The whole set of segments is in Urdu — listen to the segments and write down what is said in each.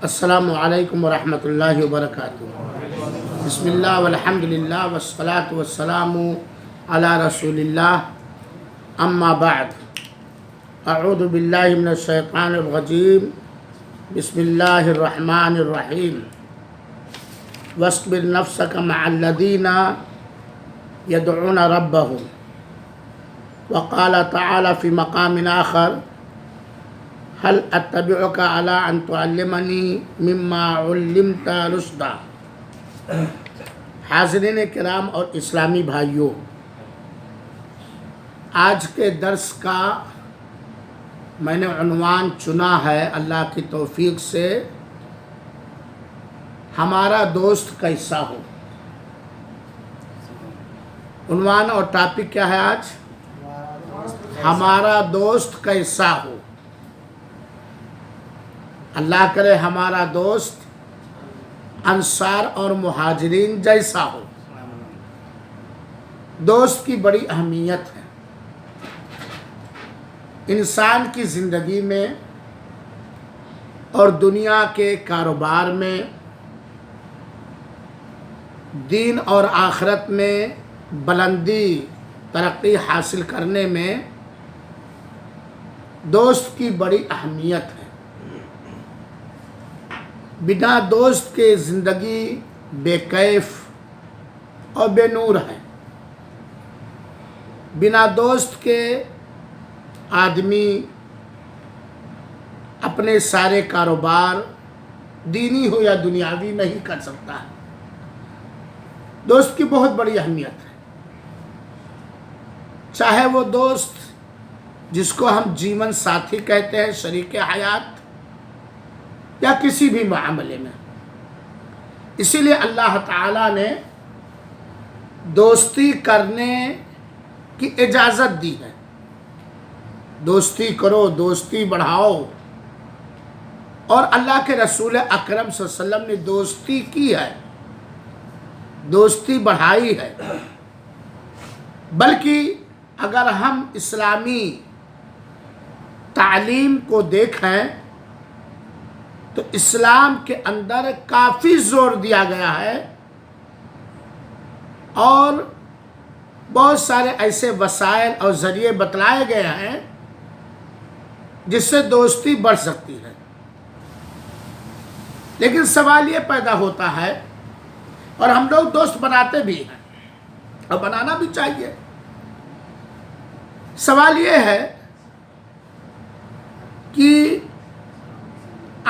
السلام علیکم ورحمۃ اللہ وبرکاتہ۔ بسم اللہ والحمد للہ والصلاة والسلام علی رسول اللہ، اما بعد، اعوذ باللہ من الشیطان الرجیم، بسم اللہ الرحمن الرحیم۔ واصبر نفسک مع الذین یدعون ربهم، وقال تعالی فی مقام آخر، هل اتبعک علی ان تعلمنی مما علمت رشدا۔ حاضرین کرام اور اسلامی بھائیوں، آج کے درس کا میں نے عنوان چنا ہے اللہ کی توفیق سے، ہمارا دوست کیسا ہو۔ عنوان اور ٹاپک کیا ہے آج؟ ہمارا دوست کیسا ہو۔ اللہ کرے ہمارا دوست انصار اور مہاجرین جیسا ہو۔ دوست کی بڑی اہمیت ہے انسان کی زندگی میں اور دنیا کے کاروبار میں، دین اور آخرت میں بلندی ترقی حاصل کرنے میں دوست کی بڑی اہمیت ہے۔ بنا دوست کے زندگی بے کیف اور بے نور ہے۔ بنا دوست کے آدمی اپنے سارے کاروبار دینی ہو یا دنیاوی نہیں کر سکتا ہے۔ دوست کی بہت بڑی اہمیت ہے، چاہے وہ دوست جس کو ہم جیون ساتھی کہتے ہیں، شریک حیات، یا کسی بھی معاملے میں۔ اسی لیے اللہ تعالیٰ نے دوستی کرنے کی اجازت دی ہے۔ دوستی کرو، دوستی بڑھاؤ، اور اللہ کے رسول اکرم صلی اللہ علیہ وسلم نے دوستی کی ہے، دوستی بڑھائی ہے۔ بلکہ اگر ہم اسلامی تعلیم کو دیکھیں تو اسلام کے اندر کافی زور دیا گیا ہے، اور بہت سارے ایسے وسائل اور ذریعے بتلائے گئے ہیں جس سے دوستی بڑھ سکتی ہے۔ لیکن سوال یہ پیدا ہوتا ہے، اور ہم لوگ دوست بناتے بھی ہیں اور بنانا بھی چاہیے۔ سوال یہ ہے کہ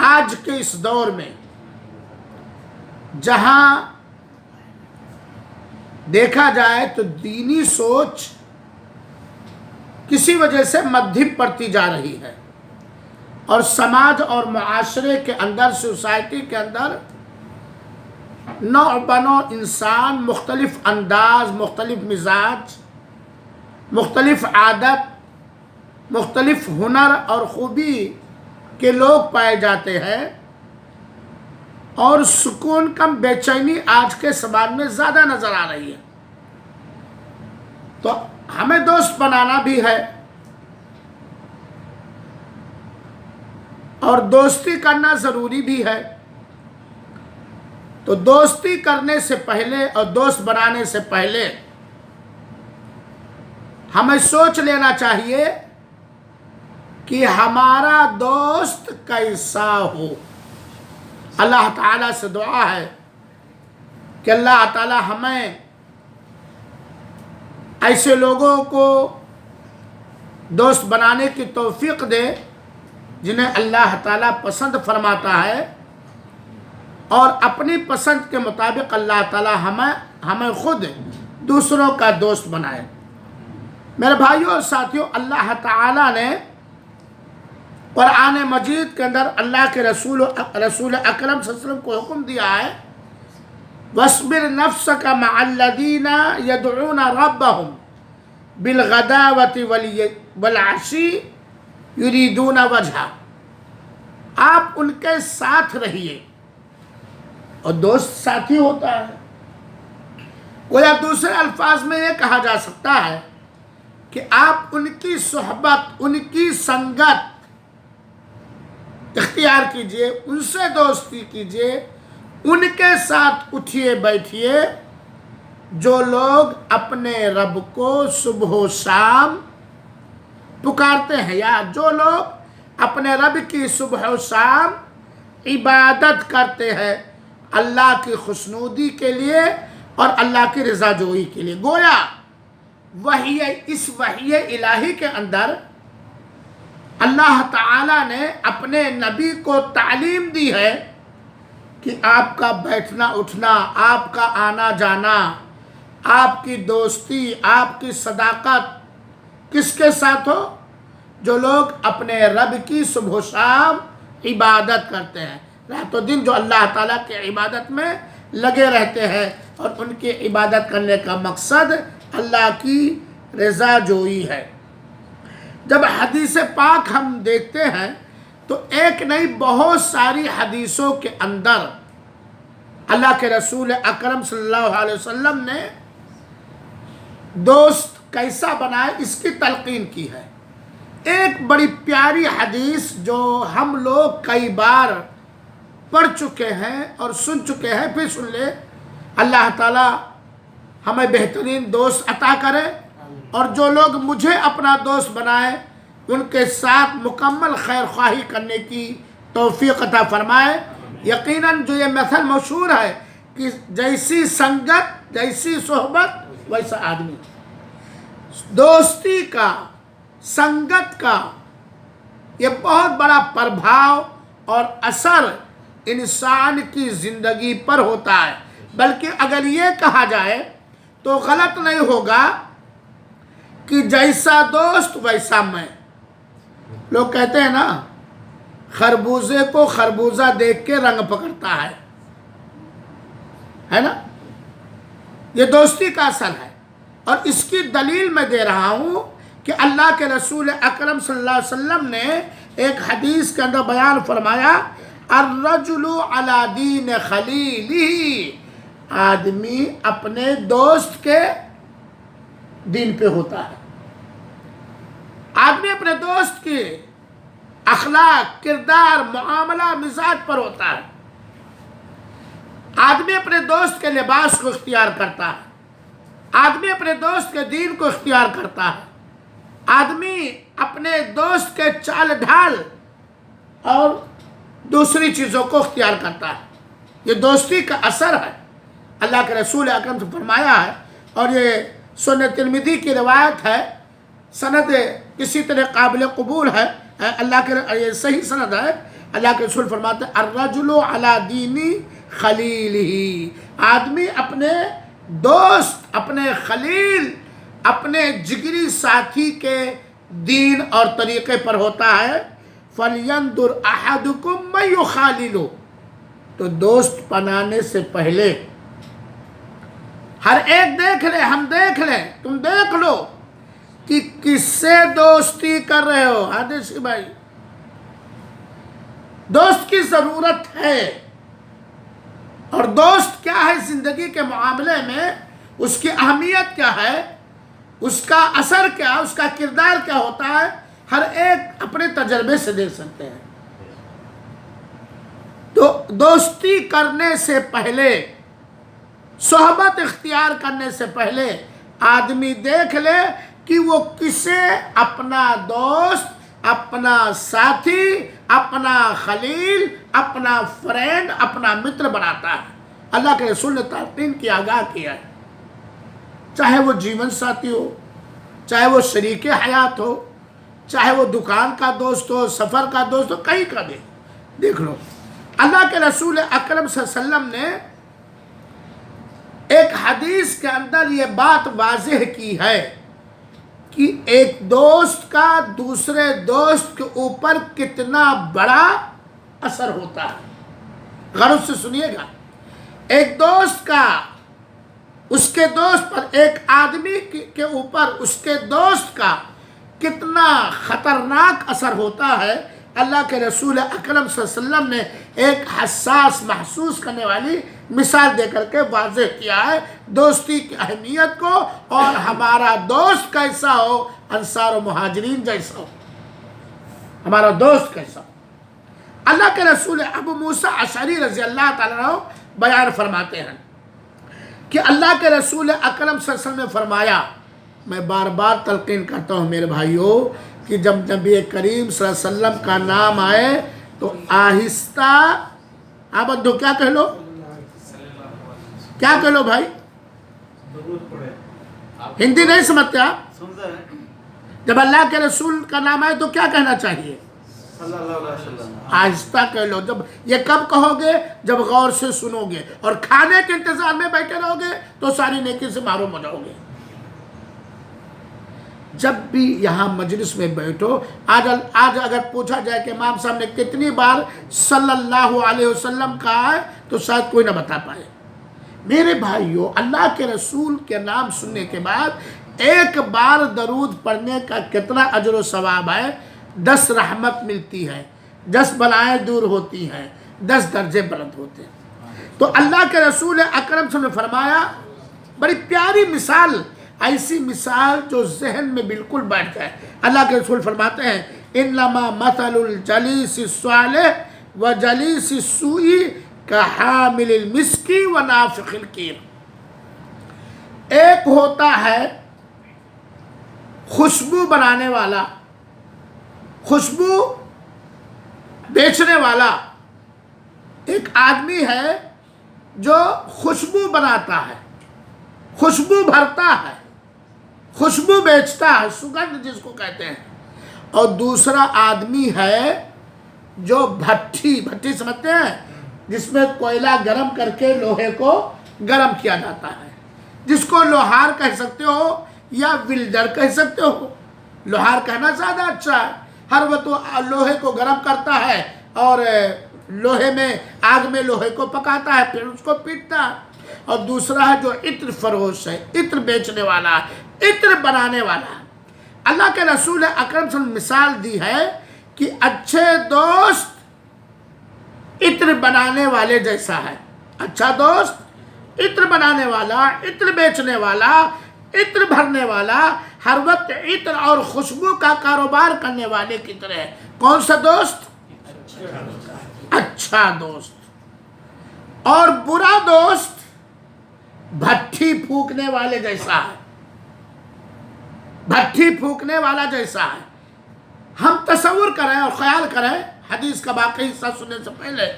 آج کے اس دور میں جہاں دیکھا جائے تو دینی سوچ کسی وجہ سے مدھم پڑتی جا رہی ہے، اور سماج اور معاشرے کے اندر، سوسائٹی کے اندر نوع بنو انسان مختلف انداز، مختلف مزاج، مختلف عادت، مختلف ہنر اور خوبی کے لوگ پائے جاتے ہیں، اور سکون کم بے چینی آج کے سماج میں زیادہ نظر آ رہی ہے۔ تو ہمیں دوست بنانا بھی ہے، اور دوستی کرنا ضروری بھی ہے۔ تو دوستی کرنے سے پہلے اور دوست بنانے سے پہلے ہمیں سوچ لینا چاہیے کہ ہمارا دوست کیسا ہو۔ اللہ تعالیٰ سے دعا ہے کہ اللہ تعالیٰ ہمیں ایسے لوگوں کو دوست بنانے کی توفیق دے جنہیں اللہ تعالیٰ پسند فرماتا ہے، اور اپنی پسند کے مطابق اللہ تعالیٰ ہمیں خود دوسروں کا دوست بنائے۔ میرے بھائیوں اور ساتھیوں، اللہ تعالیٰ نے قرآن مجید کے اندر اللہ کے رسول اکرم صلی اللہ علیہ وسلم کو حکم دیا ہے، وَاصْبِرْ نَفْسَكَ مَعَ الَّذِينَ يَدْعُونَ رَبَّهُمْ بِالْغَدَاوَةِ وَالْعَشِيِّ يُرِيدُونَ وَجْهَهُ۔ آپ ان کے ساتھ رہیے، اور دوست ساتھی ہوتا ہے۔ گویا دوسرے الفاظ میں یہ کہا جا سکتا ہے کہ آپ ان کی صحبت، ان کی سنگت اختیار کیجئے، ان سے دوستی کیجئے، ان کے ساتھ اٹھیے بیٹھیے جو لوگ اپنے رب کو صبح و شام پکارتے ہیں، یا جو لوگ اپنے رب کی صبح و شام عبادت کرتے ہیں اللہ کی خوشنودی کے لیے اور اللہ کی رضا جوئی کے لیے۔ گویا اس وحی الہی کے اندر اللہ تعالیٰ نے اپنے نبی کو تعلیم دی ہے کہ آپ کا بیٹھنا اٹھنا، آپ کا آنا جانا، آپ کی دوستی، آپ کی صداقت کس کے ساتھ ہو؟ جو لوگ اپنے رب کی صبح و شام عبادت کرتے ہیں، رات و دن جو اللہ تعالیٰ کی عبادت میں لگے رہتے ہیں، اور ان کی عبادت کرنے کا مقصد اللہ کی رضا جوئی ہے۔ جب حدیث پاک ہم دیکھتے ہیں تو ایک نہیں بہت ساری حدیثوں کے اندر اللہ کے رسول اکرم صلی اللہ علیہ وسلم نے دوست کیسا بنائے اس کی تلقین کی ہے۔ ایک بڑی پیاری حدیث جو ہم لوگ کئی بار پڑھ چکے ہیں اور سن چکے ہیں، پھر سن لے۔ اللہ تعالی ہمیں بہترین دوست عطا کرے، اور جو لوگ مجھے اپنا دوست بنائے ان کے ساتھ مکمل خیر خواہی کرنے کی توفیق عطا فرمائے۔ یقیناً جو یہ مثل مشہور ہے کہ جیسی سنگت جیسی صحبت ویسا آدمی، دوستی کا، سنگت کا یہ بہت بڑا پربھاؤ اور اثر انسان کی زندگی پر ہوتا ہے۔ بلکہ اگر یہ کہا جائے تو غلط نہیں ہوگا کہ جیسا دوست ویسا میں۔ لوگ کہتے ہیں نا، خربوزے کو خربوزہ دیکھ کے رنگ پکڑتا ہے نا؟ یہ دوستی کا اصل ہے، اور اس کی دلیل میں دے رہا ہوں کہ اللہ کے رسول اکرم صلی اللہ علیہ وسلم نے ایک حدیث کے اندر بیان فرمایا، الرجل علی دین خلیلہ، آدمی اپنے دوست کے دین پہ ہوتا ہے۔ آدمی اپنے دوست کے اخلاق، کردار، معاملہ، مزاج پر ہوتا ہے۔ آدمی اپنے دوست کے لباس کو اختیار کرتا ہے، آدمی اپنے دوست کے دین کو اختیار کرتا ہے، آدمی اپنے دوست کے چال ڈھال اور دوسری چیزوں کو اختیار کرتا ہے۔ یہ دوستی کا اثر ہے۔ اللہ کے رسول اکرم سے فرمایا ہے، اور یہ سنن ترمذی کی روایت ہے، سند کسی طرح قابل قبول ہے، اللہ کے یہ صحیح سند ہے۔ اللہ کے رسول فرماتے ہیں، الرجل علی دین خلیلہ، آدمی اپنے دوست، اپنے خلیل، اپنے جگری ساتھی کے دین اور طریقے پر ہوتا ہے۔ فَلْيَنْظُرْ أَحَدُكُمْ مَنْ يُخَالِلُ، تو دوست بنانے سے پہلے ہر ایک دیکھ لے، ہم دیکھ لیں، تم دیکھ لو کہ کس سے دوستی کر رہے ہو۔ حدیثی بھائی، دوست کی ضرورت ہے، اور دوست کیا ہے زندگی کے معاملے میں، اس کی اہمیت کیا ہے، اس کا اثر کیا، اس کا کردار کیا ہوتا ہے، ہر ایک اپنے تجربے سے دیکھ سکتے ہیں۔ تو دوستی کرنے سے پہلے، صحبت اختیار کرنے سے پہلے آدمی دیکھ لے کہ وہ کسے اپنا دوست، اپنا ساتھی، اپنا خلیل، اپنا فرینڈ، اپنا متر بناتا ہے۔ اللہ کے رسول نے تلقین کی، آگاہ کیا ہے، چاہے وہ جیون ساتھی ہو، چاہے وہ شریک حیات ہو، چاہے وہ دکان کا دوست ہو، سفر کا دوست ہو، کہیں کا بھی دیکھ لو۔ اللہ کے رسول اکرم صلی اللہ علیہ وسلم نے ایک حدیث کے اندر یہ بات واضح کی ہے کہ ایک دوست کا دوسرے دوست کے اوپر کتنا بڑا اثر ہوتا ہے۔ غور سے سنیے گا، ایک دوست کا اس کے دوست پر، ایک آدمی کے اوپر اس کے دوست کا کتنا خطرناک اثر ہوتا ہے۔ اللہ کے رسول اکرم صلی اللہ علیہ وسلم نے ایک حساس، محسوس کرنے والی مثال دے کر کے واضح کیا ہے دوستی کی اہمیت کو، اور ہمارا دوست کیسا ہو، انصار و مہاجرین جیسا ہو، ہمارا دوست کیسا ہو۔ اللہ کے رسول ابو موسیٰ اشعری رضی اللہ تعالیٰ عنہ بیان فرماتے ہیں کہ اللہ کے رسول اکرم صلی اللہ علیہ وسلم نے فرمایا، میں بار بار تلقین کرتا ہوں میرے بھائیوں، کہ جب نبی کریم صلی اللہ علیہ وسلم کا نام آئے تو آہستہ، آپ ادھو کیا کہہ لو، کیا کہہ لو بھائی، ہندی نہیں سمجھتے آپ؟ جب اللہ کے رسول کا نام آئے تو کیا کہنا چاہیے؟ آہستہ کہہ لو۔ جب یہ کب کہو گے؟ جب غور سے سنو گے، اور کھانے کے انتظار میں بیٹھے رہو گے تو ساری نیکی سے محروم ہو جاؤ گے۔ جب بھی یہاں مجلس میں بیٹھو، آج اگر پوچھا جائے کہ امام صاحب نے کتنی بار صلی اللہ علیہ وسلم کہا ہے تو شاید کوئی نہ بتا پائے۔ میرے بھائیوں، اللہ کے رسول کے نام سننے کے بعد ایک بار درود پڑھنے کا کتنا اجر و ثواب ہے؟ 10 رحمت ملتی ہے، 10 بلائیں دور ہوتی ہیں، 10 درجے بلند ہوتے ہیں۔ تو اللہ کے رسول اکرم صلی اللہ علیہ وسلم نے فرمایا، بڑی پیاری مثال، ایسی مثال جو ذہن میں بالکل بیٹھ جائے۔ اللہ کے رسول فرماتے ہیں، انما مثل الجلیس الصالح وجلیس السوء کحامل المسک ونافخ الکیر۔ ایک ہوتا ہے خوشبو بنانے والا، خوشبو بیچنے والا، ایک آدمی ہے جو خوشبو بناتا ہے، خوشبو بھرتا ہے، خوشبو بیچتا ہے، سگندھ جس کو کہتے ہیں۔ اور دوسرا آدمی ہے جو بھٹی سمجھتے ہیں، جس میں کوئلہ گرم کر کے لوہے کو گرم کیا جاتا ہے، جس کو لوہار کہہ سکتے ہو یا ولڈر کہہ سکتے ہو۔ لوہار کہنا زیادہ اچھا ہے، ہر وہ تو لوہے کو گرم کرتا ہے اور لوہے میں، آگ میں لوہے کو پکاتا ہے، پھر اس کو پیٹتا ہے۔ اور دوسرا ہے جو عطر فروش ہے، عطر بیچنے والا ہے، عطر بنانے والا ہے۔ اللہ کے رسول اکرم صلی اللہ علیہ وسلم مثال دی ہے کہ اچھے دوست عطر بنانے والے جیسا ہے۔ اچھا دوست عطر بنانے والا، عطر بیچنے والا، عطر بھرنے والا، ہر وقت عطر اور خوشبو کا کاروبار کرنے والے کی طرح ہے۔ کون سا دوست؟ اچھا دوست۔ اور برا دوست بھٹی پھونکنے والے جیسا ہے، بھٹی پھونکنے والا جیسا ہے۔ ہم تصور کریں اور خیال کریں حدیث کا باقی حصہ سننے سے پہلے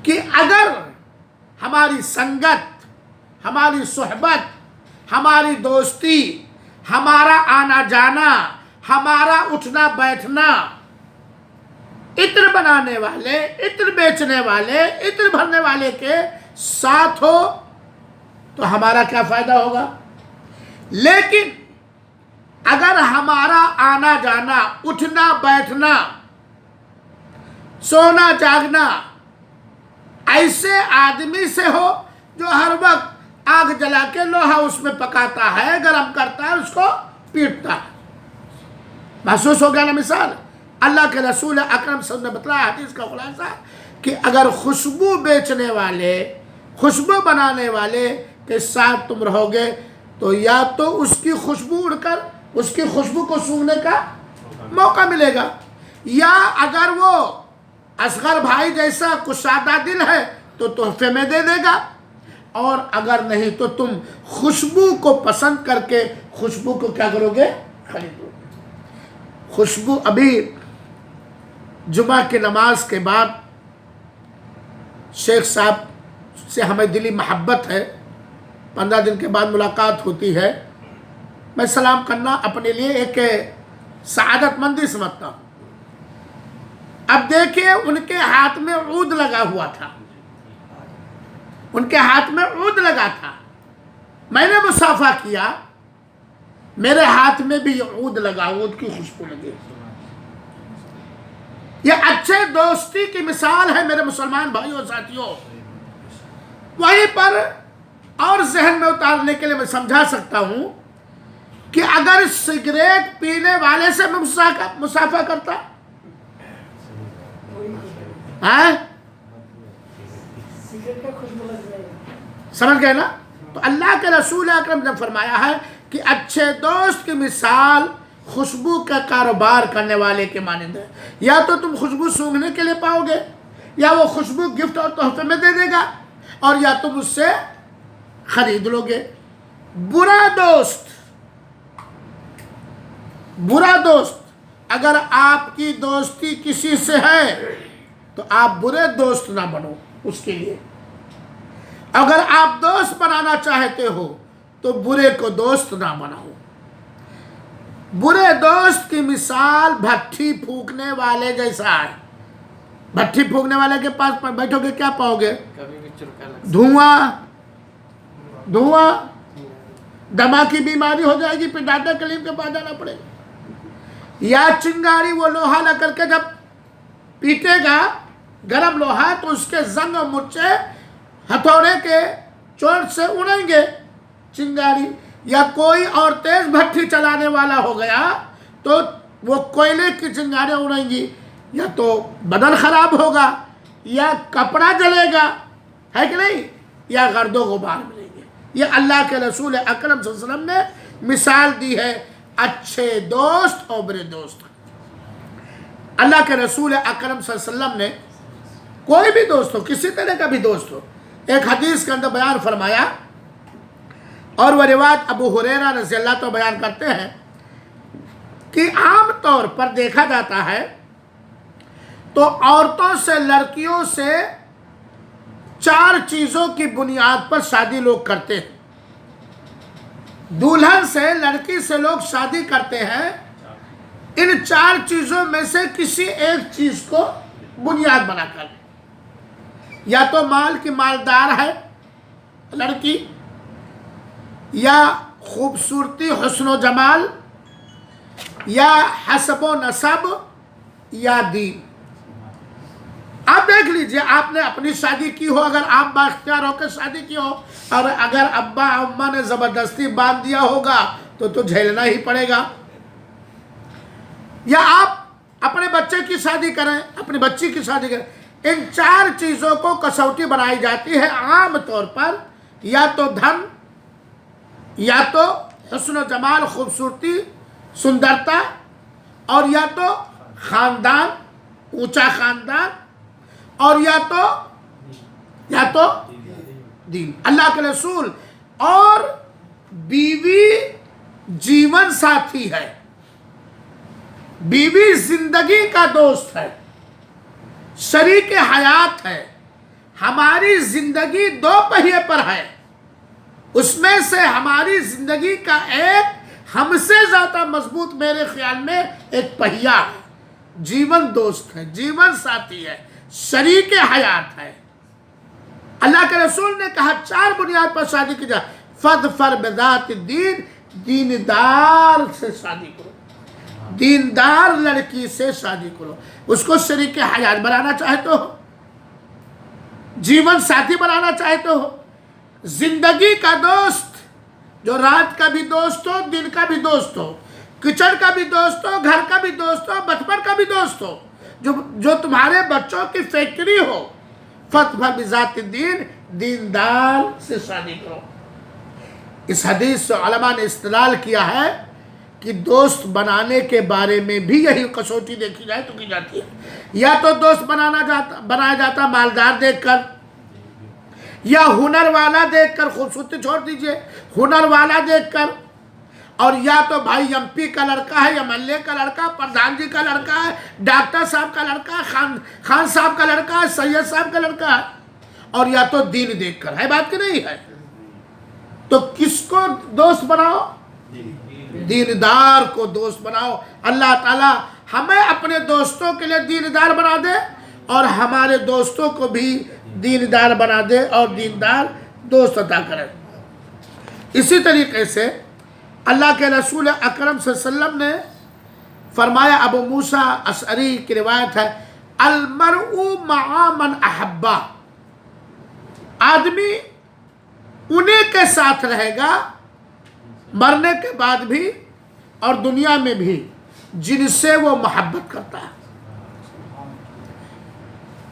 کہ اگر ہماری سنگت، ہماری صحبت، ہماری دوستی، ہمارا آنا جانا، ہمارا اٹھنا بیٹھنا عطر بنانے والے، عطر بیچنے والے، عطر بھرنے والے کے ساتھ ہو تو ہمارا کیا فائدہ ہوگا؟ لیکن اگر ہمارا آنا جانا، اٹھنا بیٹھنا، سونا جاگنا ایسے آدمی سے ہو جو ہر وقت آگ جلا کے لوہا اس میں پکاتا ہے، گرم کرتا ہے، اس کو پیٹتا ہے، محسوس ہو گیا نا مثال؟ اللہ کے رسول اکرم صلی اللہ علیہ وسلم نے بتلایا حدیث کا خلاصہ کہ اگر خوشبو بیچنے والے، خوشبو بنانے والے کے ساتھ تم رہو گے تو یا تو اس کی خوشبو اڑ کر اس کی خوشبو کو سونگھنے کا موقع ملے گا، یا اگر وہ اصغر بھائی جیسا کشادہ دل ہے تو تحفے میں دے دے گا، اور اگر نہیں تو تم خوشبو کو پسند کر کے خوشبو کو کیا کرو گے؟ خریدو گے۔ خوشبو، ابھی جمعہ کی نماز کے بعد شیخ صاحب سے ہمیں دلی محبت ہے، 15 دن کے بعد ملاقات ہوتی ہے، میں سلام کرنا اپنے لیے ایک سعادت مندی سمجھتا ہوں۔ اب دیکھیں ان کے ہاتھ میں عود لگا ہوا تھا، ان کے ہاتھ میں عود لگا تھا، میں نے مصافحہ کیا، میرے ہاتھ میں بھی یہ عود لگا، عود کی خوشبو لگی۔ یہ اچھے دوستی کی مثال ہے میرے مسلمان بھائیوں اور ساتھیوں۔ وہیں پر اور ذہن میں اتارنے کے لیے میں سمجھا سکتا ہوں کہ اگر سگریٹ پینے والے سے میں مصافحہ کرتا، سمجھ گئے نا؟ تو اللہ کے رسول اکرم نے فرمایا ہے کہ اچھے دوست کی مثال خوشبو کا کاروبار کرنے والے کے مانند ہے. یا تو تم خوشبو سونگھنے کے لیے پاؤ گے، یا وہ خوشبو گفٹ اور تحفے میں دے دے گا، اور یا تم اس سے خرید لو گے. برا دوست اگر آپ کی دوستی کسی سے ہے تو آپ برے دوست نہ بنو اس کے لیے. اگر آپ دوست بنانا چاہتے ہو تو برے کو دوست نہ بناؤ. برے دوست کی مثال بھٹی پھونکنے والے جیسا ہے. بھٹی پھونکنے والے کے پاس بیٹھو گے کیا پاؤ گے؟ دھواں. دما کی بیماری ہو جائے گی، پھر ڈاکٹر کلینک کے پاس جانا پڑے گا. یا چنگاری، وہ لوہا لگ کر کے جب پیٹے گا گرم لوہا تو اس کے زنگ و مرچے ہتھوڑے کے چوٹ سے اڑیں گے چنگاری. یا کوئی اور تیز بھٹی چلانے والا ہو گیا تو وہ کوئلے کی چنگاریاں اڑیں گی، یا تو بدن خراب ہوگا، یا کپڑا جلے گا، ہے کہ نہیں، یا گرد و غبار ملیں گے. یہ اللہ کے رسول اکرم صلی اللہ علیہ وسلم نے مثال دی ہے اچھے دوست اور برے دوست. اللہ کے رسول اکرم صلی اللہ علیہ وسلم نے کوئی بھی دوست ہو، کسی طرح کا بھی دوست ہو، ایک حدیث کے اندر بیان فرمایا، اور وہ روایت ابو ہریرہ رضی اللہ عنہ بیان کرتے ہیں کہ عام طور پر دیکھا جاتا ہے تو عورتوں سے، لڑکیوں سے 4 چیزوں کی بنیاد پر شادی لوگ کرتے ہیں. دلہن سے، لڑکی سے لوگ شادی کرتے ہیں ان 4 چیزوں میں سے کسی ایک چیز کو بنیاد بنا کر. یا تو مال کی مالدار ہے لڑکی، یا خوبصورتی، حسن و جمال، یا حسب و نسب، یا دین. آپ دیکھ لیجئے، آپ نے اپنی شادی کی ہو، اگر آپ بااختیار ہو کے شادی کی ہو، اور اگر ابا اما نے زبردستی باندھ دیا ہوگا تو جھیلنا ہی پڑے گا. یا آپ اپنے بچے کی شادی کریں، اپنی بچی کی شادی کریں، ان 4 چیزوں کو کسوٹی بنائی جاتی ہے عام طور پر. یا تو دھن، یا تو حسن و جمال، خوبصورتی، سندرتا، اور یا تو خاندان، اونچا خاندان، اور یا تو دین. اللہ کے رسول اور بیوی جیون ساتھی ہے، بیوی زندگی کا دوست ہے، شریک حیات ہے. ہماری زندگی 2 پہیے پر ہے، اس میں سے ہماری زندگی کا ایک ہم سے زیادہ مضبوط میرے خیال میں ایک پہیہ ہے، جیون دوست ہے، جیون ساتھی ہے، شریک حیات ہے. اللہ کے رسول نے کہا 4 بنیاد پر شادی کی جائے. فَاظْفَرْ بِذَاتِ الدِّینِ، دیندار سے شادی کرو، دیندار لڑکی سے شادی کرو. اس کو شریک حیات بنانا چاہتے ہو، جیون ساتھی بنانا چاہتے ہو، زندگی کا دوست، جو رات کا بھی دوست ہو، دن کا بھی دوست ہو، کچن کا بھی دوست ہو، گھر کا بھی دوست ہو، بچپن کا بھی دوست ہو، جو تمہارے بچوں کی فیکٹری ہو. فَاظْفَرْ بِذَاتِ الدِّینِ، دیندار سے شادی کرو. اس حدیث سے علماء نے استدلال کیا ہے کہ دوست بنانے کے بارے میں بھی یہی کسوٹی دیکھی جائے تو کی جاتی ہے. یا تو دوست بنایا جاتا مالدار دیکھ کر، یا ہنر والا دیکھ کر، خوبصورتی چھوڑ دیجئے، ہنر والا دیکھ کر، اور یا تو بھائی ایم پی کا لڑکا ہے، ایم ایل اے کا لڑکا، پردھان جی کا لڑکا ہے، ڈاکٹر صاحب کا لڑکا، خان صاحب کا لڑکا ہے، سید صاحب کا لڑکا ہے، اور یا تو دین دیکھ کر. ہے بات کہ نہیں ہے؟ تو کس کو دوست بناؤ؟ دیندار کو دوست بناؤ. اللہ تعالی ہمیں اپنے دوستوں کے لیے دیندار بنا دے، اور ہمارے دوستوں کو بھی دیندار بنا دے اور دیندار دوست عطا کرے. اسی طریقے سے اللہ کے رسول اکرم صلی اللہ علیہ وسلم نے فرمایا، ابو موسیٰ اشعری کی روایت ہے، المرء مع من احبہ، آدمی انہیں کے ساتھ رہے گا مرنے کے بعد بھی اور دنیا میں بھی جن سے وہ محبت کرتا ہے.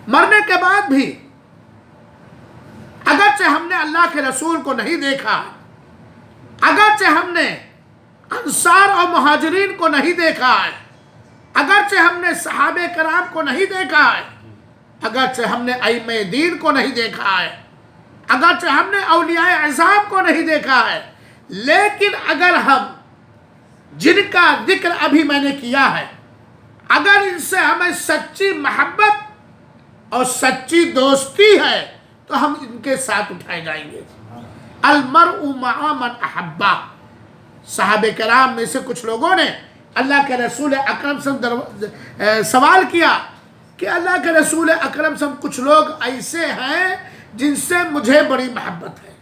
مرنے کے بعد بھی اگرچہ ہم نے اللہ کے رسول کو نہیں دیکھا، اگرچہ ہم نے انصار اور مہاجرین کو نہیں دیکھا ہے، اگرچہ ہم نے صحابہ کرام کو نہیں دیکھا ہے، اگرچہ ہم نے ائمہ دین کو نہیں دیکھا ہے، اگرچہ ہم نے اولیاء اعظام کو نہیں دیکھا ہے، لیکن اگر ہم جن کا ذکر ابھی میں نے کیا ہے، اگر ان سے ہمیں سچی محبت اور سچی دوستی ہے تو ہم ان کے ساتھ اٹھائے جائیں گے۔ المرء مع من احبہ، صحابہ کرام میں سے کچھ لوگوں نے اللہ کے رسول اکرم صلی اللہ علیہ وسلم سوال کیا کہ اللہ کے رسول اکرم صلی اللہ علیہ وسلم کچھ لوگ ایسے ہیں جن سے مجھے بڑی محبت ہے،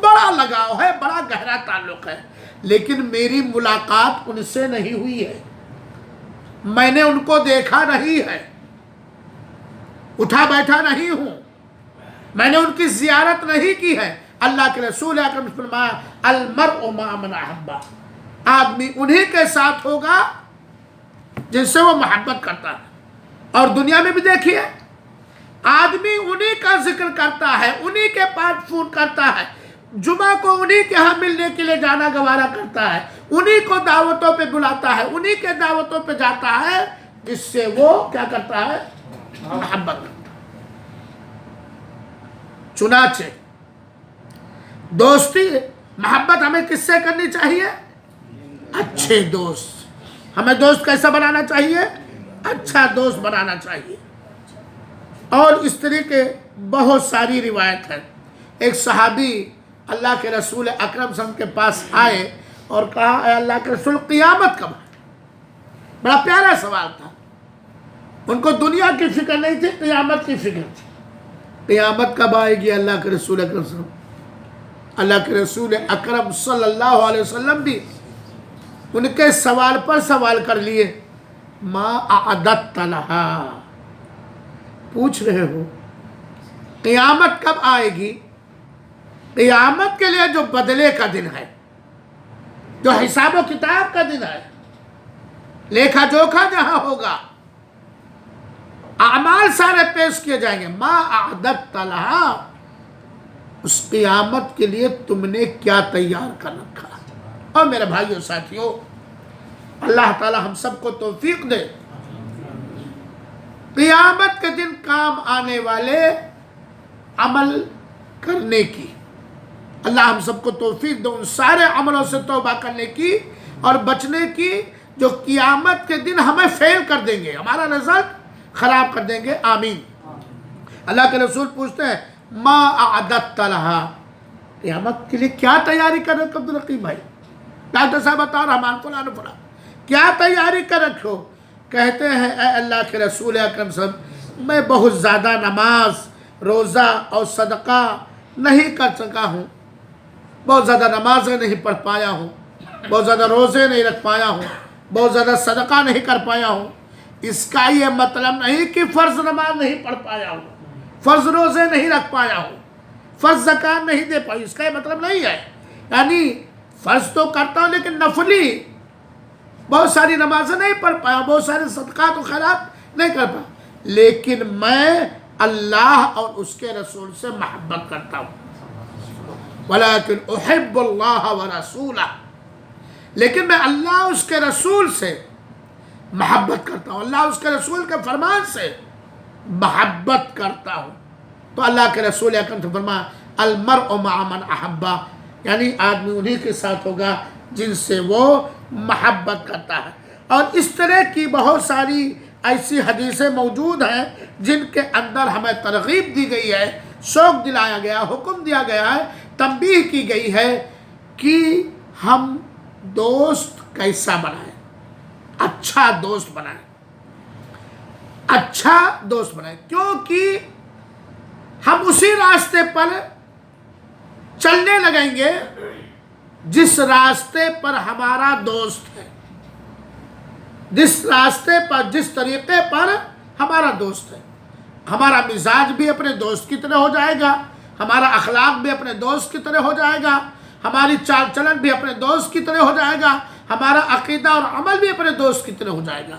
بڑا لگاؤ ہے، بڑا گہرا تعلق ہے، لیکن میری ملاقات ان سے نہیں ہوئی ہے، میں نے ان کو دیکھا نہیں ہے، اٹھا بیٹھا نہیں ہوں، میں نے ان کی زیارت نہیں کی ہے۔ اللہ کے رسول اکرم صلی اللہ علیہ وسلم فرمایا المرء مع من احبہ، آدمی انہی کے ساتھ ہوگا جن سے وہ محبت کرتا ہے۔ اور دنیا میں بھی دیکھیے، آدمی انہی کا ذکر کرتا ہے، انہی کے پاس فون کرتا ہے، جمعہ کو انہی کے ہاں ملنے کے لیے جانا گوارا کرتا ہے، انہی کو دعوتوں پہ بلاتا ہے، انہی کے دعوتوں پہ جاتا ہے جس سے وہ کیا کرتا ہے؟ محبت کرتا ہے۔ چنانچہ دوستی محبت ہمیں کس سے کرنی چاہیے؟ اچھے دوست۔ ہمیں دوست کیسا بنانا چاہیے؟ اچھا دوست بنانا چاہیے۔ اور اس طریقے بہت ساری روایت ہے۔ ایک صحابی اللہ کے رسول اکرم صلی اللہ علیہ وسلم کے پاس آئے اور کہا اے اللہ کے رسول قیامت کب ہے؟ بڑا پیارا سوال تھا، ان کو دنیا کی فکر نہیں تھی، قیامت کی فکر تھی۔ قیامت کب آئے گی؟ اللہ کے رسول اکرم صلی اللہ علیہ وسلم، اللہ کے رسول اکرم صلی اللہ علیہ وسلم بھی ان کے سوال پر سوال کر لیے، ما اعددت لہا، پوچھ رہے ہو قیامت کب آئے گی؟ قیامت کے لیے جو بدلے کا دن ہے، جو حساب و کتاب کا دن ہے، لیکھا جوکھا جہاں ہوگا، اعمال سارے پیش کیے جائیں گے، ما اعددت لہا، اس قیامت کے لیے تم نے کیا تیار کر رکھا؟ اور میرے بھائیوں ساتھیوں، اللہ تعالی ہم سب کو توفیق دے قیامت کے دن کام آنے والے عمل کرنے کی۔ اللہ ہم سب کو توفیق دے ان سارے عملوں سے توبہ کرنے کی اور بچنے کی جو قیامت کے دن ہمیں فیل کر دیں گے، ہمارا رزلٹ خراب کر دیں گے۔ آمین۔ اللہ کے رسول پوچھتے ہیں ما اعددت لہا، قیامت کے لیے کیا تیاری کر رکھو عبد الرقیب بھائی؟ ڈاکٹر صاحب بتا رحمان فلان فلان، کیا تیاری کر رکھو؟ کہتے ہیں اے اللہ کے رسول اکرم صلی اللہ علیہ وسلم، میں بہت زیادہ نماز، روزہ اور صدقہ نہیں کر سکا ہوں، بہت زیادہ نمازیں نہیں پڑھ پایا ہوں، بہت زیادہ روزے نہیں رکھ پایا ہوں، بہت زیادہ صدقہ نہیں کر پایا ہوں۔ اس کا یہ مطلب نہیں کہ فرض نماز نہیں پڑھ پایا ہوں، فرض روزے نہیں رکھ پایا ہوں، فرض زکوٰۃ نہیں دے پائی، اس کا یہ مطلب نہیں ہے۔ یعنی فرض تو کرتا ہوں لیکن نفلی بہت ساری نمازیں نہیں پڑھ پایا، بہت سارے صدقات و خیرات نہیں کر پایا، لیکن میں اللہ اور اس کے رسول سے محبت کرتا ہوں۔ وَلَكِنْ أُحِبُّ اللَّهَ وَرَسُولَهُ، لیکن میں اللہ اس کے رسول سے محبت کرتا ہوں، اللہ اس کے رسول کے فرمان سے محبت کرتا ہوں۔ تو اللہ کے رسول اکرم نے فرمایا المرء مع من احبہ، یعنی آدمی انہی کے ساتھ ہوگا جن سے وہ محبت کرتا ہے۔ اور اس طرح کی بہت ساری ایسی حدیثیں موجود ہیں جن کے اندر ہمیں ترغیب دی گئی ہے، شوق دلایا گیا، حکم دیا گیا ہے، تنبیہ کی گئی ہے کہ ہم دوست کیسا بنائیں، اچھا دوست بنائیں، اچھا دوست بنائیں، کیونکہ ہم اسی راستے پر چلنے لگیں گے جس راستے پر ہمارا دوست ہے، جس راستے پر، جس طریقے پر ہمارا دوست ہے۔ ہمارا مزاج بھی اپنے دوست کی طرح ہو جائے گا، ہمارا اخلاق بھی اپنے دوست کی طرح ہو جائے گا، ہماری چال چلن بھی اپنے دوست کی طرح ہو جائے گا، ہمارا عقیدہ اور عمل بھی اپنے دوست کی طرح ہو جائے گا۔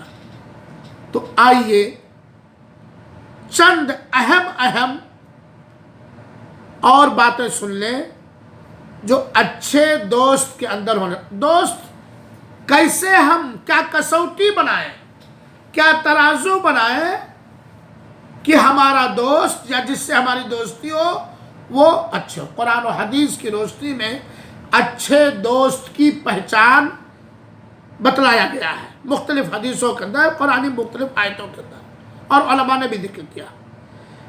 تو آئیے چند اہم اور باتیں سن لیں جو اچھے دوست کے اندر ہونے۔ دوست کیسے ہم کیا کسوٹی بنائیں، کیا ترازو بنائیں کہ ہمارا دوست یا جس سے ہماری دوستی ہو وہ اچھے ہو۔ قرآن و حدیث کی روشنی میں اچھے دوست کی پہچان بتلایا گیا ہے، مختلف حدیثوں کے اندر، قرآنی مختلف آیتوں کے اندر، اور علماء نے بھی ذکر کیا۔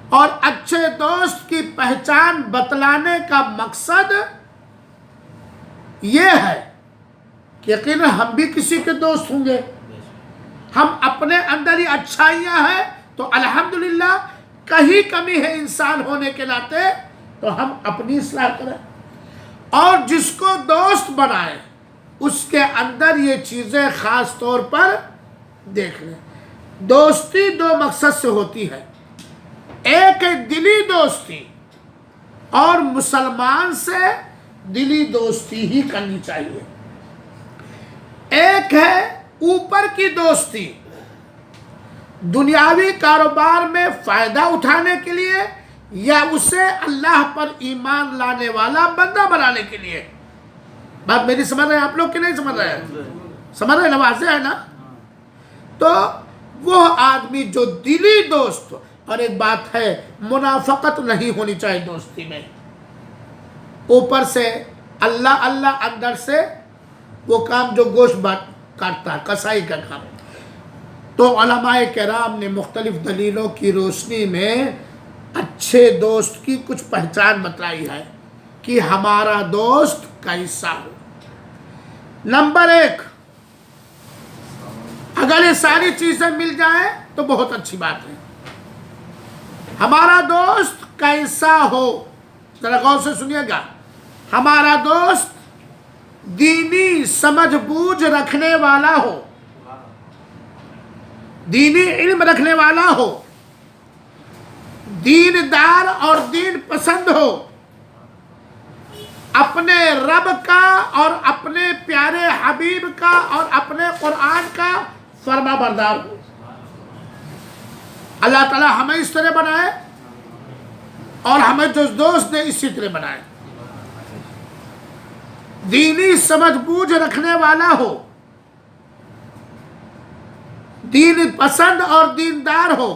اور اچھے دوست کی پہچان بتلانے کا مقصد یہ ہے کہ یقیناً ہم بھی کسی کے دوست ہوں گے، ہم اپنے اندر ہی اچھائیاں ہیں تو الحمدللہ، کہیں کمی ہے انسان ہونے کے ناطے تو ہم اپنی اصلاح کریں، اور جس کو دوست بنائیں اس کے اندر یہ چیزیں خاص طور پر دیکھ لیں۔ دوستی دو مقصد سے ہوتی ہے، ایک ہے دلی دوستی، اور مسلمان سے دلی دوستی ہی کرنی چاہیے۔ ایک ہے اوپر کی دوستی، دنیاوی کاروبار میں فائدہ اٹھانے کے لیے یا اسے اللہ پر ایمان لانے والا بندہ بنانے کے لیے۔ بات میری سمجھ رہے ہیں آپ لوگ کہ نہیں سمجھ رہے ہیں؟ سمجھ رہے ہیں، واضح ہے نا؟ تو وہ آدمی جو دلی دوست، اور ایک بات ہے منافقت نہیں ہونی چاہیے دوستی میں، اوپر سے اللہ اللہ، اندر سے وہ کام جو گوشت بات کاٹتا ہے، کسائی کا کام۔ تو علماء کرام نے مختلف دلیلوں کی روشنی میں اچھے دوست کی کچھ پہچان بتلائی ہے کہ ہمارا دوست کیسا ہو۔ نمبر 1، اگر یہ ساری چیزیں مل جائیں تو بہت اچھی بات ہے۔ ہمارا دوست کیسا ہو، ذرا غور سے سنیے گا۔ ہمارا دوست دینی سمجھ بوجھ رکھنے والا ہو، دینی علم رکھنے والا ہو، دیندار اور دین پسند ہو، اپنے رب کا اور اپنے پیارے حبیب کا اور اپنے قرآن کا فرما بردار ہو۔ اللہ تعالیٰ ہمیں اس طرح بنائے اور ہمیں جو دوست نے اسی طرح بنائے۔ دینی سمجھ بوجھ رکھنے والا ہو، دین پسند اور دیندار ہو،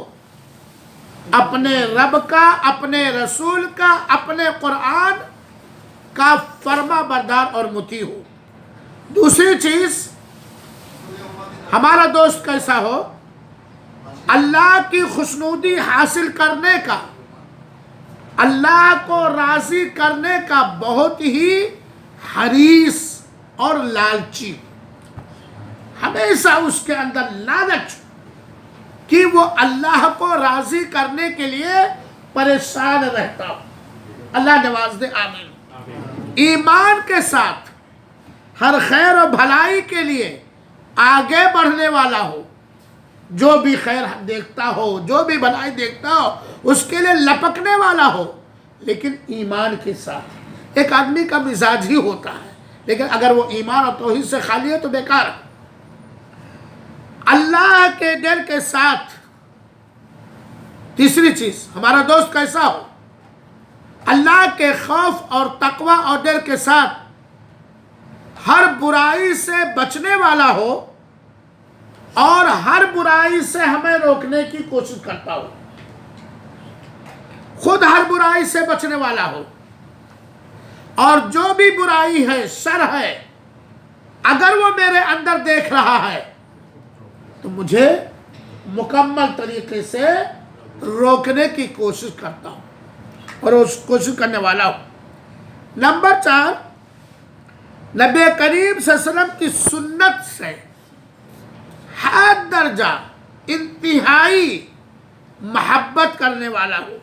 اپنے رب کا، اپنے رسول کا، اپنے قرآن کا فرما بردار اور مطیع ہو۔ دوسری چیز، ہمارا دوست کیسا ہو؟ اللہ کی خوشنودی حاصل کرنے کا، اللہ کو راضی کرنے کا بہت ہی حریص اور لالچی، ہمیشہ اس کے اندر لالچ کہ وہ اللہ کو راضی کرنے کے لیے پریشان رہتا ہو۔ اللہ نواز دے، آمین۔ ایمان کے ساتھ ہر خیر و بھلائی کے لیے آگے بڑھنے والا ہو، جو بھی خیر دیکھتا ہو، جو بھی بھلائی دیکھتا ہو اس کے لیے لپکنے والا ہو، لیکن ایمان کے ساتھ۔ ایک آدمی کا مزاج ہی ہوتا ہے، لیکن اگر وہ ایمان اور توحید سے خالی ہے تو بیکار ہے۔ اللہ کے ڈر کے ساتھ، تیسری چیز، ہمارا دوست کیسا ہو؟ اللہ کے خوف اور تقوی اور ڈر کے ساتھ ہر برائی سے بچنے والا ہو اور ہر برائی سے ہمیں روکنے کی کوشش کرتا ہو، خود ہر برائی سے بچنے والا ہو، اور جو بھی برائی ہے، شر ہے، اگر وہ میرے اندر دیکھ رہا ہے تو مجھے مکمل طریقے سے روکنے کی کوشش کرتا ہوں اور اس کوشش کرنے والا ہوں۔ نمبر 4، نبی کریم صلی اللہ علیہ وسلم کی سنت سے حد درجہ انتہائی محبت کرنے والا ہو،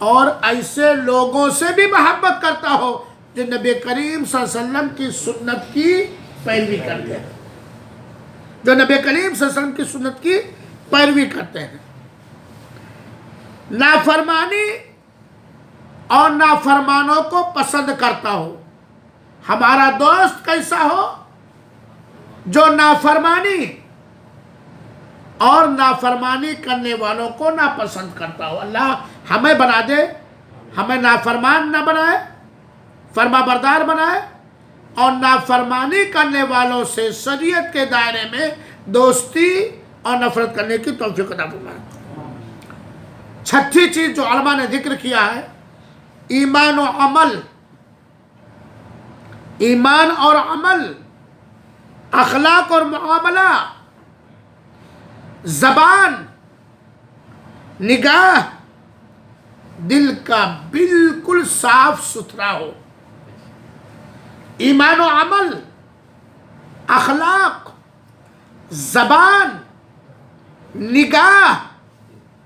اور ایسے لوگوں سے بھی محبت کرتا ہو جو نبی کریم صلی اللہ علیہ وسلم کی سنت کی پیروی کرتے ہیں، جو نبی کریم صلی اللہ علیہ وسلم کی سنت کی پیروی کرتے ہیں۔ نافرمانی اور نافرمانوں کو پسند کرتا ہو۔ ہمارا دوست کیسا ہو؟ جو نافرمانی اور نافرمانی کرنے والوں کو ناپسند کرتا ہو۔ اللہ ہمیں بنا دے، ہمیں نافرمان نہ بنائے، فرما بردار بنائے، اور نافرمانی کرنے والوں سے شریعت کے دائرے میں دوستی اور نفرت کرنے کی توفیق عطا فرمائے۔ چھٹی چیز جو علماء نے ذکر کیا ہے، ایمان و عمل، ایمان اور عمل، اخلاق اور معاملہ، زبان، نگاہ، دل کا بالکل صاف ستھرا ہو۔ ایمان و عمل، اخلاق، زبان، نگاہ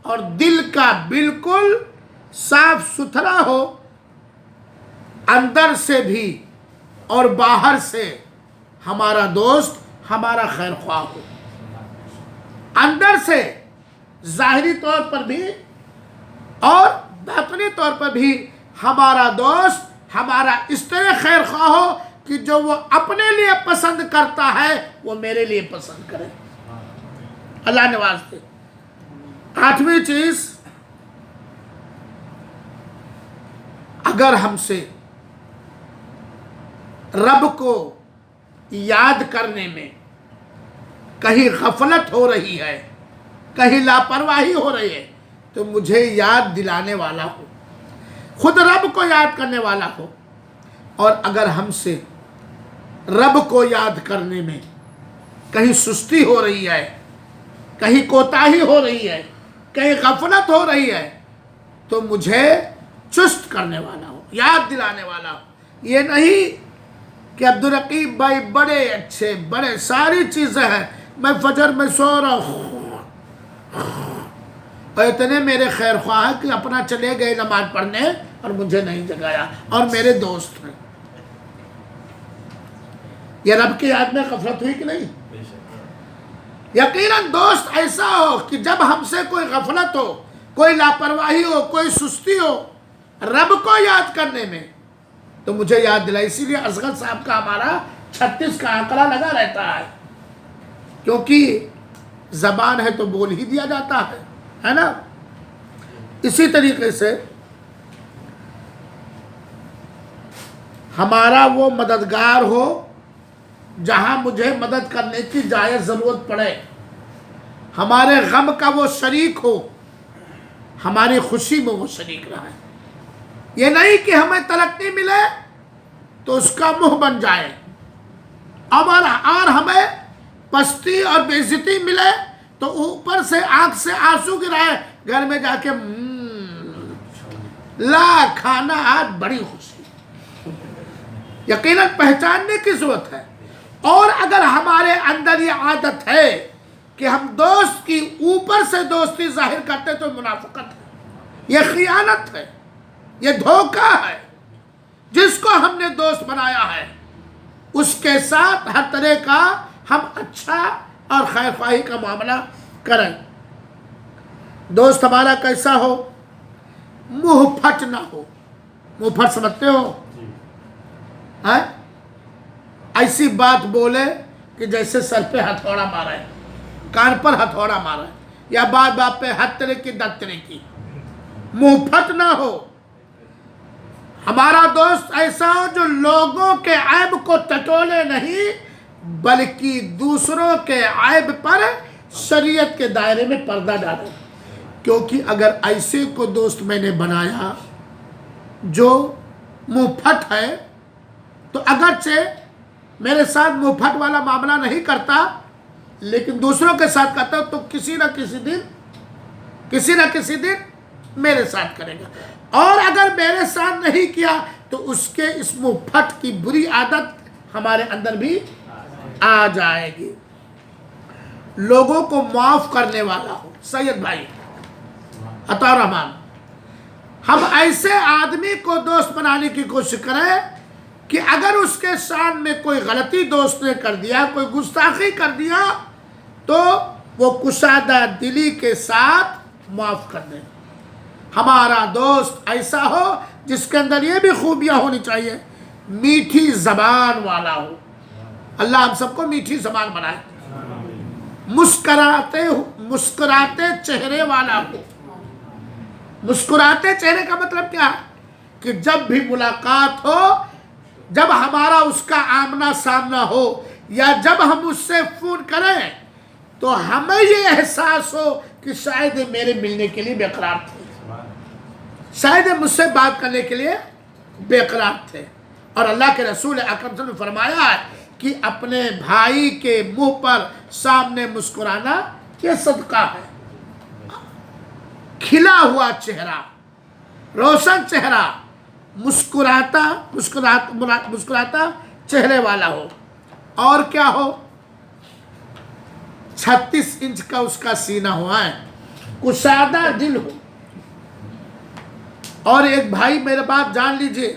اور دل کا بالکل صاف ستھرا ہو، اندر سے بھی اور باہر سے ہمارا دوست ہمارا خیر خواہ ہو، اندر سے ظاہری طور پر بھی اور باطنی طور پر بھی ہمارا دوست ہمارا اس طرح خیر خواہ ہو کہ جو وہ اپنے لیے پسند کرتا ہے وہ میرے لیے پسند کرے۔ اللہ نواز دے۔ آٹھویں چیز، اگر ہم سے رب کو یاد کرنے میں کہیں غفلت ہو رہی ہے، کہیں لاپرواہی ہو رہی ہے، تو مجھے یاد دلانے والا ہو، خود رب کو یاد کرنے والا ہو۔ اور اگر ہم سے رب کو یاد کرنے میں کہیں سستی ہو رہی ہے، کہیں کوتاہی ہو رہی ہے، کہیں غفلت ہو رہی ہے، تو مجھے چست کرنے والا ہو، یاد دلانے والا ہو۔ یہ نہیں کہ عبدالرقیب بھائی بڑے اچھے، بڑے ساری چیزیں ہیں، میں فجر میں سو رہا ہوں اور اتنے میرے خیر خواہ کہ اپنا چلے گئے نماز پڑھنے اور مجھے نہیں جگایا، اور میرے دوست ہیں۔ یہ رب کی یاد میں غفلت ہوئی کہ نہیں؟ یقیناً دوست ایسا ہو کہ جب ہم سے کوئی غفلت ہو، کوئی لاپرواہی ہو، کوئی سستی ہو رب کو یاد کرنے میں، تو مجھے یاد دلائے۔ اسی لیے اصغر صاحب کا ہمارا 36 کا آنکڑا لگا رہتا ہے، کیونکہ زبان ہے تو بول ہی دیا جاتا ہے نا۔ اسی طریقے سے ہمارا وہ مددگار ہو جہاں مجھے مدد کرنے کی جائز ضرورت پڑے، ہمارے غم کا وہ شریک ہو، ہماری خوشی میں وہ شریک رہے۔ یہ نہیں کہ ہمیں ترقی ملے تو اس کا منہ بن جائے، اور ہمیں پستی اور بے عزتی ملے تو اوپر سے آنکھ سے آنسو گرائے، گھر میں جا کے لا کھانا آج بڑی خوشی۔ یقیناً پہچاننے کی ضرورت ہے۔ اور اگر ہمارے اندر یہ عادت ہے کہ ہم دوست کی اوپر سے دوستی ظاہر کرتے تو منافقت ہے، یہ خیانت ہے، یہ دھوکہ ہے۔ جس کو ہم نے دوست بنایا ہے اس کے ساتھ ہر طرح کا ہم اچھا اور خیر خواہی کا معاملہ کریں۔ دوست ہمارا کیسا ہو؟ منہ پھٹ نہ ہو۔ منہ پھٹ سمجھتے ہو؟ ایسی بات بولے کہ جیسے سر پہ ہتھوڑا مارا ہے، کان پر ہتھوڑا مارا ہے، یا بات بات پہ ہر طرح کی دت طرح کی۔ منہ پھٹ نہ ہو۔ ہمارا دوست ایسا ہو جو لوگوں کے عیب کو ٹٹولے نہیں بلکہ دوسروں کے عیب پر شریعت کے دائرے میں پردہ ڈالے۔ کیونکہ اگر ایسے کو دوست میں نے بنایا جو منہ پھٹ ہے، تو اگرچہ میرے ساتھ منہ پھٹ والا معاملہ نہیں کرتا لیکن دوسروں کے ساتھ کرتا تو کسی نہ کسی دن میرے ساتھ کرے گا، اور اگر میرے ساتھ نہیں کیا تو اس کے اس منہ پھٹ کی بری عادت ہمارے اندر بھی آ جائے گی۔ لوگوں کو معاف کرنے والا ہو۔ سید بھائی عطا الرحمان، ہم ایسے آدمی کو دوست بنانے کی کوشش کریں کہ اگر اس کے سامنے کوئی غلطی دوست نے کر دیا، کوئی گستاخی کر دیا، تو وہ کشادہ دلی کے ساتھ معاف کر دیں۔ ہمارا دوست ایسا ہو جس کے اندر یہ بھی خوبیاں ہونی چاہیے، میٹھی زبان والا ہو۔ اللہ ہم سب کو میٹھی زبان بنائے۔ مسکراتے چہرے والا ہو۔ مسکراتے چہرے کا مطلب کیا ہے؟ کہ جب بھی ملاقات ہو جب ہمارا اس کا آمنا سامنا ہو یا جب ہم اس سے فون کریں تو ہمیں یہ احساس ہو کہ شاید میرے ملنے کے لیے بے قرار تھے، شاید مجھ سے بات کرنے کے لیے بے قرار تھے۔ اور اللہ کے رسول اکرم صلی اللہ علیہ وسلم نے فرمایا ہے کہ اپنے بھائی کے منہ پر سامنے مسکرانا یہ صدقہ ہے۔ کھلا ہوا چہرہ، روشن چہرہ، مسکراتا چہرے والا ہو، اور کیا ہو، 36 انچ کا اس کا سینہ ہوا ہے، کشادہ دل ہو۔ اور ایک بھائی میرے بات جان لیجئے،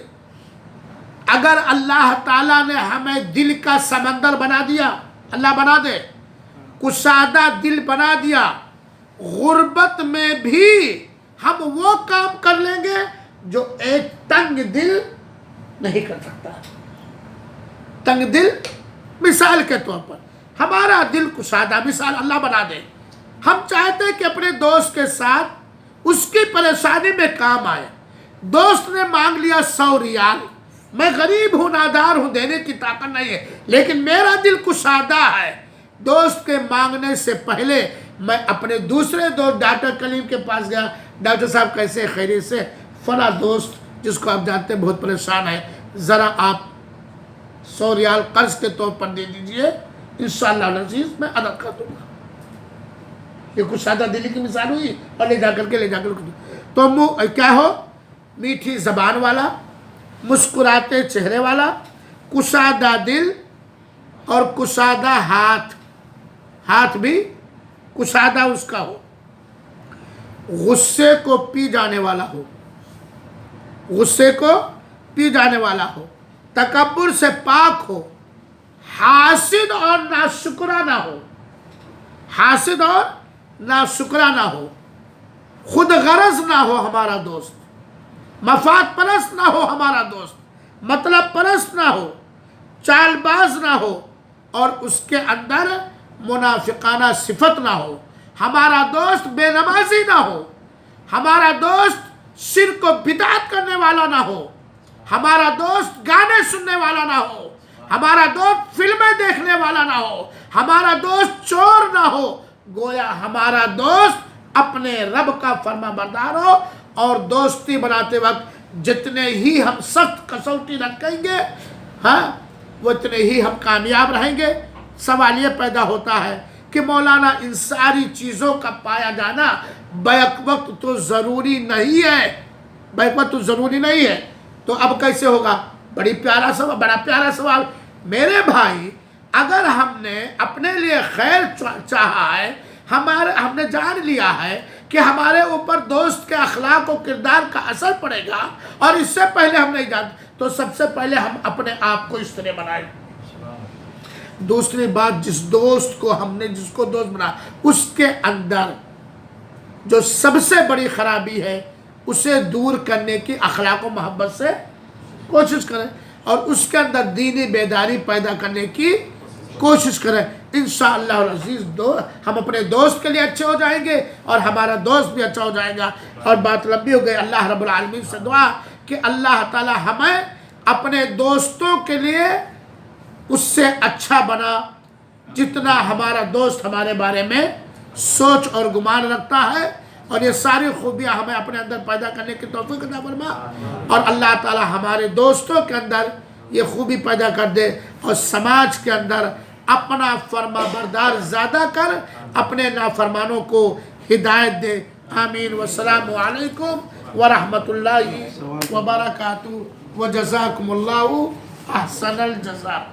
اگر اللہ تعالیٰ نے ہمیں دل کا سمندر بنا دیا، اللہ بنا دے، کشادہ دل بنا دیا، غربت میں بھی ہم وہ کام کر لیں گے جو ایک تنگ دل نہیں کر سکتا۔ تنگ دل مثال کے طور پر ہمارا دل کشادہ، مثال اللہ بنا دے، ہم چاہتے ہیں کہ اپنے دوست کے ساتھ اس کی پریشانی میں کام آئے۔ دوست نے مانگ لیا 100 ریال، میں غریب ہوں، نادار ہوں، دینے کی طاقت نہیں ہے، لیکن میرا دل کشادہ ہے۔ دوست کے مانگنے سے پہلے میں اپنے دوسرے دوست ڈاکٹر کلیم کے پاس گیا، ڈاکٹر صاحب کیسے، خیریت سے؟ فلاں دوست جس کو آپ جانتے ہیں بہت پریشان ہے، ذرا آپ 100 ریال قرض کے طور پر دے دیجئے، انشاءاللہ العزیز میں ادا کر دوں گا۔ یہ کشادہ دلی کی مثال ہوئی، اور لے جا کر تو کیا ہو، میٹھی زبان والا، مسکراتے چہرے والا، کشادہ دل، اور کشادہ ہاتھ بھی کشادہ اس کا ہو، غصے کو پی جانے والا ہو، غصے کو پی جانے والا ہو، تکبر سے پاک ہو، حاسد اور ناشکرا نہ ہو، حاسد اور ناشکرا نہ ہو، خود غرض نہ ہو ہمارا دوست، مفاد پرست نہ ہو ہمارا دوست، مطلب پرست نہ ہو، چال باز نہ ہو، اور اس کے اندر منافقانہ صفت نہ ہو، ہمارا دوست بے نمازی نہ ہو، ہمارا دوست شرک و بدعت کرنے والا نہ ہو، ہمارا دوست گانے سننے والا نہ ہو، ہمارا دوست فلمیں دیکھنے والا نہ ہو، ہمارا دوست چور نہ ہو، گویا ہمارا دوست اپنے رب کا فرما بردار ہو۔ اور دوستی بناتے وقت جتنے ہی ہم سخت کسوٹی رکھیں گے، ہاں، وہ اتنے ہی ہم کامیاب رہیں گے۔ سوال یہ پیدا ہوتا ہے کہ مولانا ان ساری چیزوں کا پایا جانا بیک وقت تو ضروری نہیں ہے، بیک وقت تو ضروری نہیں ہے، تو اب کیسے ہوگا؟ بڑا پیارا سوال میرے بھائی۔ اگر ہم نے اپنے لیے خیر چاہا ہے، ہم نے جان لیا ہے کہ ہمارے اوپر دوست کے اخلاق و کردار کا اثر پڑے گا، اور اس سے پہلے ہم نہیں جانتے، تو سب سے پہلے ہم اپنے آپ کو اس طرح بنائیں۔ دوسری بات، جس دوست کو ہم نے جس کو دوست بنا، اس کے اندر جو سب سے بڑی خرابی ہے اسے دور کرنے کی اخلاق و محبت سے کوشش کریں، اور اس کے اندر دینی بیداری پیدا کرنے کی کوشش کریں۔ انشاءاللہ العزیز ہم اپنے دوست کے لیے اچھے ہو جائیں گے، اور ہمارا دوست بھی اچھا ہو جائے گا۔ اور بات لمبی ہو گئی، اللہ رب العالمین سے دعا کہ اللہ تعالی ہمیں اپنے دوستوں کے لیے اس سے اچھا بنا جتنا ہمارا دوست ہمارے بارے میں سوچ اور گمان رکھتا ہے، اور یہ ساری خوبیاں ہمیں اپنے اندر پیدا کرنے کی توفیق عطا فرما، اور اللہ تعالی ہمارے دوستوں کے اندر یہ خوبی پیدا کر دے، اور سماج کے اندر اپنا فرما بردار زیادہ کر اپنے نافرمانوں کو ہدایت دے۔ آمین۔ والسلام علیکم ورحمۃ اللہ وبرکاتہ، وجزاکم اللہ احسن الجزاء۔